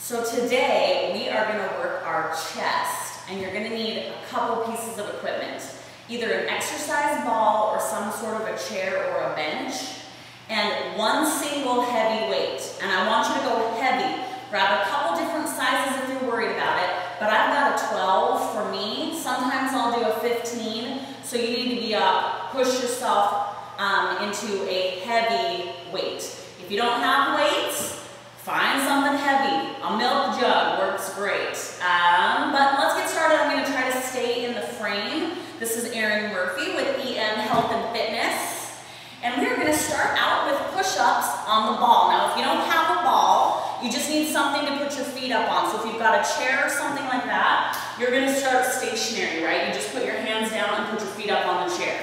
So today we are going to work our chest, and you're going to need a couple pieces of equipment. Either an exercise ball or some sort of a chair or a bench, and one single heavy weight. And I want you to go heavy. Grab a couple different sizes if you're worried about it, but I've got a 12 for me. Sometimes I'll do a 15, so you need to be up, push yourself into a heavy weight. If you don't have weights, find something heavy. A milk jug works great. But let's get started. I'm going to try to stay in the frame. This is Erin Murphy with EM Health and Fitness. And we're going to start out with push-ups on the ball. Now, if you don't have a ball, you just need something to put your feet up on. So if you've got a chair or something like that, you're going to start stationary, right? You just put your hands down and put your feet up on the chair.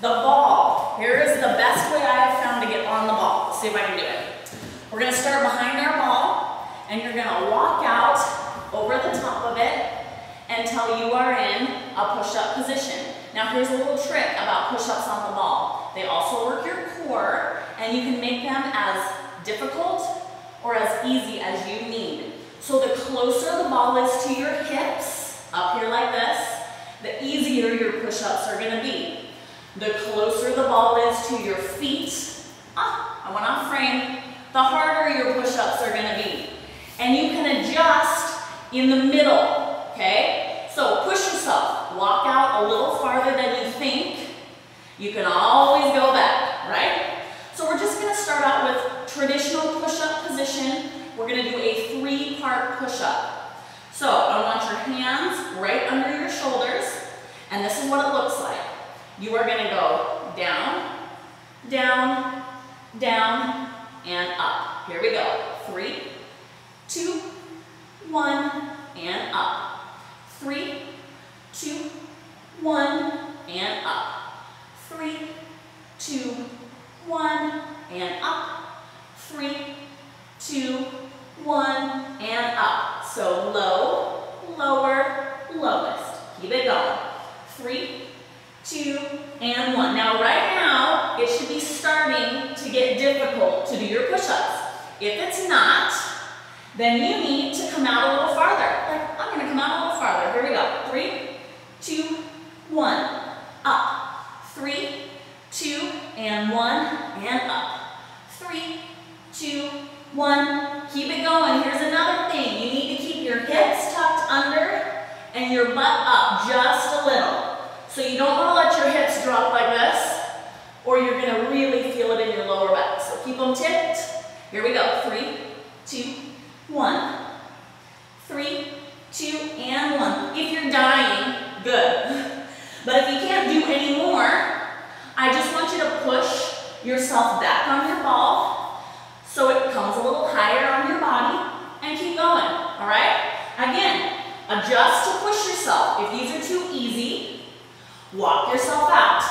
The ball. Here is the best way I have found to get on the ball. Let's see if I can do it. We're going to start behind our ball, and you're going to walk out over the top of it until you are in a push-up position. Now here's a little trick about push-ups on the ball. They also work your core, and you can make them as difficult or as easy as you need. So the closer the ball is to your hips, up here like this, the easier your push-ups are going to be. The closer the ball is to your feet, I went off frame, the harder your push-ups are going to be. And you can adjust in the middle, okay? So push yourself, walk out a little farther than you think. You can always go back, right? So we're just going to start out with traditional push-up position. We're going to do a 3-part push-up. So I want your hands right under your shoulders, and this is what it looks like. You are going to go down, down, down, and up. Here we go. 3, 2, 1, and up. 3, 2, 1, and up. 3, 2, 1, and up. 3, 2, 1, and up. So low, lower, lowest. Keep it going. 3, 2, and 1. Now right now, it should be starting to get difficult to do your push-ups. If it's not, then you need to come out a little farther. Like, I'm going to come out a little farther. Here we go. 3, 2, 1. Up. 3, 2, and 1, and up. 3, 2, 1. Keep it going. Here's another thing. You need to keep your hips tucked under and your butt up just a little. So you don't want to let your hips drop like this, or you're going to really feel it in your lower back. So keep them tipped. Here we go. 3, 2, 1. 3, 2, and 1. If you're dying, good. But if you can't do any more, I just want you to push yourself back on your ball so it comes a little higher on your body, and keep going. All right? Again, adjust to push yourself. If these are too easy, walk yourself out.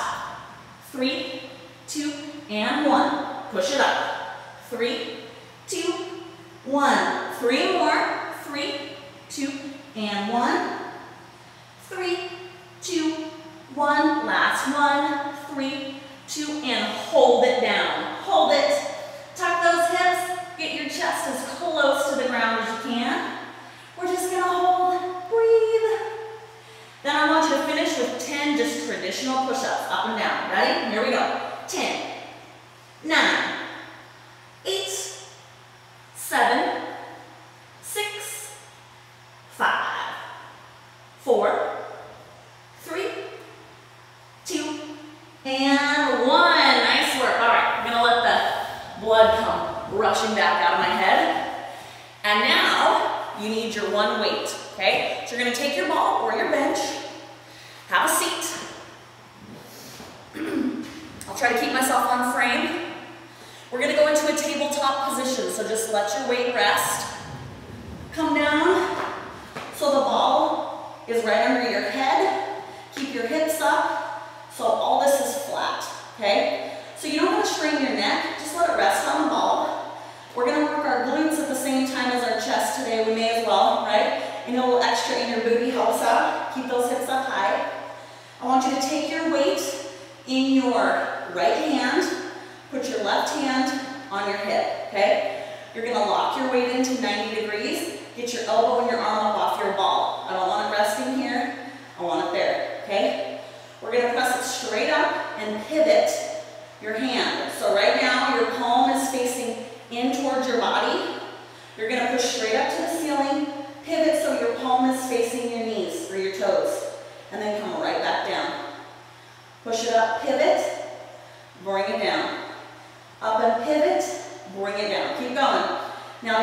3, 2, and 1. Push it up. 3, 2, 1. 3 more. 3, 2, and 1. 3, 2, 1. Last one. 3, 2, and hold it down. Hold it. Tuck those hips. Get your chest as close to the ground as you can. We're just going to hold. Breathe. Then I want you to finish with 10 just traditional push-ups, up and down. Ready? Here we go. 10, 9, 8, 7, 6, 5, 4, 3, 2, and 1. Nice work. All right, I'm going to let the blood come rushing back out of my head. And now you need your one weight. Okay, so you're going to take your ball or your bench, have a seat. I'll try to keep myself on frame. We're going to go into a tabletop position, so just let your weight rest. Come down so the ball is right under your head. Keep your hips up so all this is flat, okay? So you don't want to strain your neck, just let it rest on the ball. We're going to work our glutes at the same time as our chest today. We may as well, right? And a little extra in your booty helps out. Keep those hips up high. I want you to take your weight in your right hand. Put your left hand on your hip, okay? You're going to lock your weight into 90 degrees.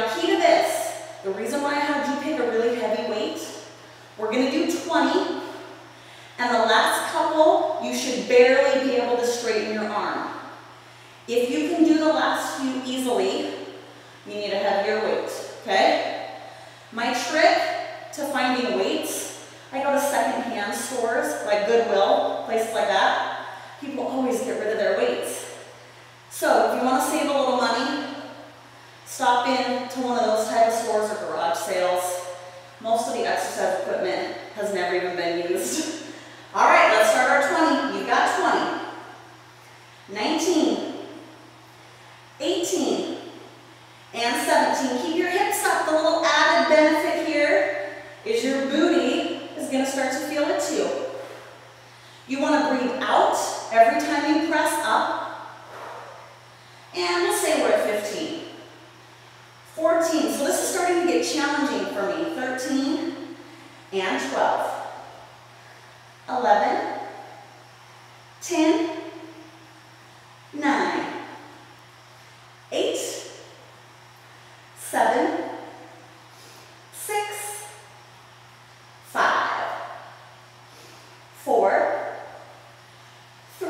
Now key to this, the reason why I had you pick a really heavy weight, we're gonna do 20, and the last couple, you should barely be able to straighten your arm. If you can do the last few easily, you need a heavier weight, okay? My trick to finding weights, I go to secondhand stores like Goodwill, places like that. People always get rid of their weights. So if you want to save a little money, stop in to one of those type of stores or garage sales. Most of the exercise equipment has never even been used. All right, let's start our 20. You've got 20, 19, 18, and 17. Keep your hips up. The little added benefit here is your booty is going to start to feel it too. You want to breathe out every time you press up. And we'll say we're at 15. 14. So this is starting to get challenging for me. 13 and 12. 11, 10, 9, 8, 7, 6, 5, 4, 3,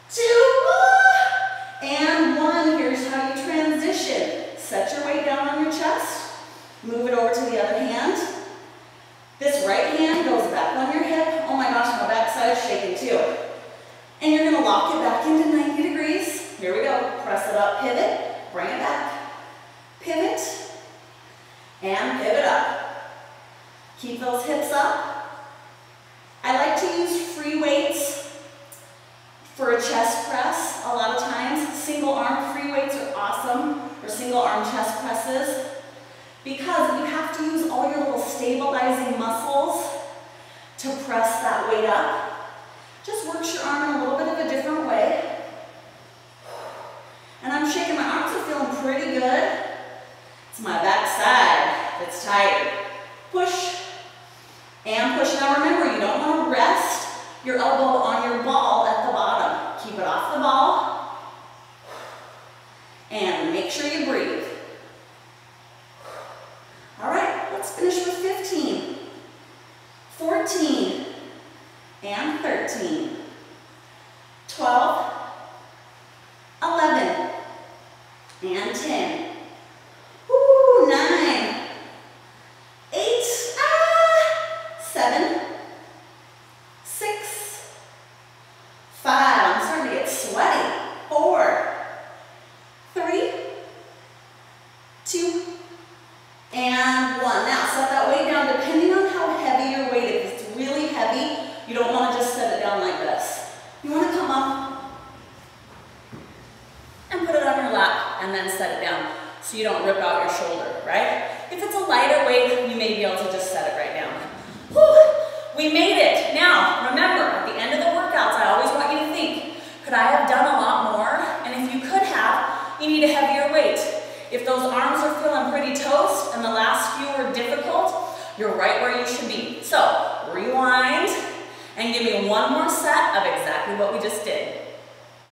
2, and 1. Here's how you transition. Set your weight down on your chest. Move it over to the other hand. This right hand goes back on your hip. Oh my gosh, my backside is shaking too. And you're going to lock it back into 90 degrees. Here we go. Press it up, pivot, bring it back. Pivot, and pivot up. Keep those hips up. I like to use free weights for a chest press a lot of times. Single arm free weights are awesome, or single arm chest presses, because you have to use all your little stabilizing muscles to press that weight up. Just works your arm in a little bit of a different way. And I'm shaking, my arms are feeling pretty good. It's my back side that's tired. Push and push. Now remember, you don't want to rest your elbow on your ball at the bottom. Keep it off the ball. And make sure you breathe. All right, let's finish with 15, 14, and 13, 12, 11, and 10, 9, 8, 7, 6, 5, I'm starting to get sweaty, 4, 3, 2, and 1. Now set that weight down depending on how heavy your weight is. If it's really heavy, you don't want to just set it down like this. You want to come up and put it on your lap and then set it down so you don't rip out your shoulder, right? If it's a lighter weight, you may be able to just set it right down. Whew, we made it. Now, remember, at the end of the workouts, I always want you to think, could I have done a lot more? And if you could have, you need a heavier weight. If those arms are feeling pretty toast and the last few were difficult, you're right where you should be. So, rewind and give me one more set of exactly what we just did.